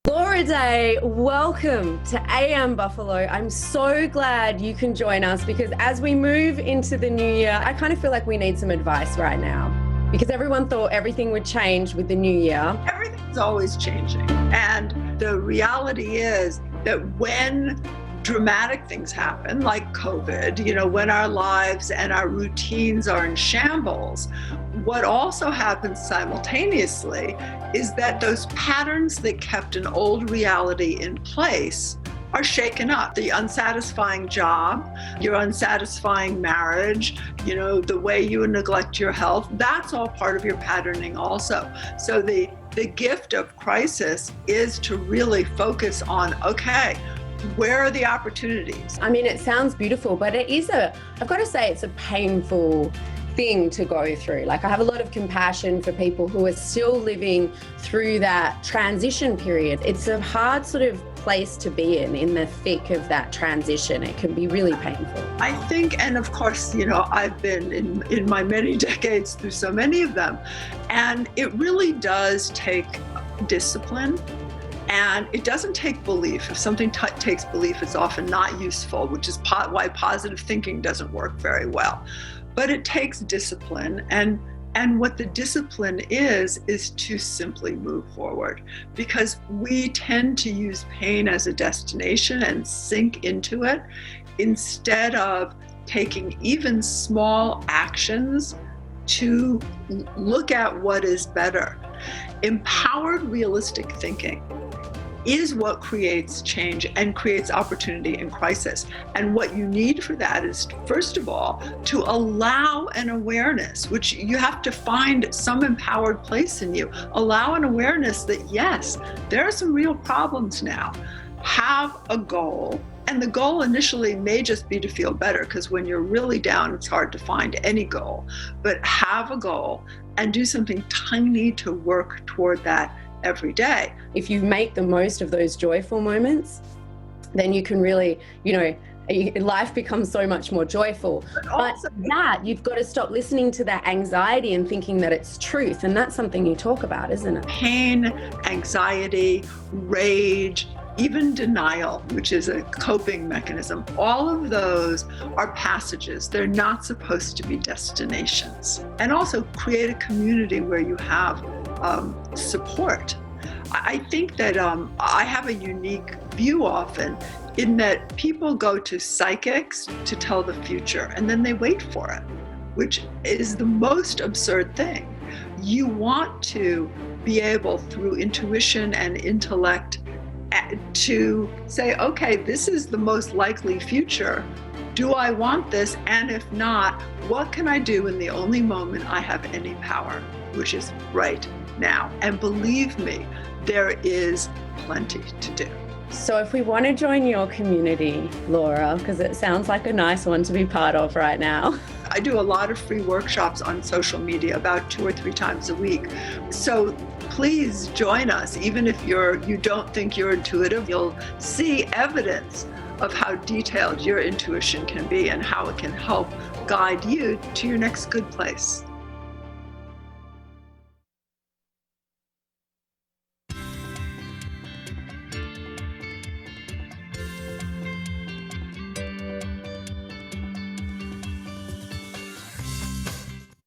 Laura Day, welcome to AM Buffalo. I'm so glad you can join us because as we move into the new year, I kind of feel like we need some advice right now because everyone thought everything would change with the new year. Everything's always changing. And the reality is that when dramatic things happen, like COVID, when our lives and our routines are in shambles, what also happens simultaneously is that those patterns that kept an old reality in place are shaken up. The unsatisfying job, your unsatisfying marriage, the way you neglect your health, that's all part of your patterning also. So the gift of crisis is to really focus on, okay, where are the opportunities? I mean, it sounds beautiful, but I've got to say it's a painful thing to go through. Like, I have a lot of compassion for people who are still living through that transition period. It's a hard sort of place to be in the thick of that transition. It can be really painful. I think, and of course, I've been in my many decades through so many of them, and it really does take discipline. And it doesn't take belief. If something takes belief, it's often not useful, which is why positive thinking doesn't work very well. But it takes discipline. And what the discipline is to simply move forward. Because we tend to use pain as a destination and sink into it instead of taking even small actions to look at what is better. Empowered, realistic thinking is what creates change and creates opportunity in crisis. And what you need for that is, first of all, to allow an awareness, which you have to find some empowered place in you. Allow an awareness that, yes, there are some real problems now. Have a goal. And the goal initially may just be to feel better, because when you're really down, it's hard to find any goal. But have a goal and do something tiny to work toward that every day. If you make the most of those joyful moments, then you can really, life becomes so much more joyful. But you've got to stop listening to that anxiety and thinking that it's truth. And that's something you talk about, isn't it? Pain, anxiety, rage, even denial, which is a coping mechanism, all of those are passages. They're not supposed to be destinations. And also create a community where you have support. I think that I have a unique view often in that people go to psychics to tell the future and then they wait for it, which is the most absurd thing. You want to be able, through intuition and intellect, to say, okay, this is the most likely future. Do I want this? And if not, what can I do in the only moment I have any power, which is right now? And believe me, there is plenty to do. So if we want to join your community, Laura, because it sounds like a nice one to be part of right now. I do a lot of free workshops on social media, about 2 or 3 times a week. So please join us. Even if you don't think you're intuitive, you'll see evidence of how detailed your intuition can be and how it can help guide you to your next good place.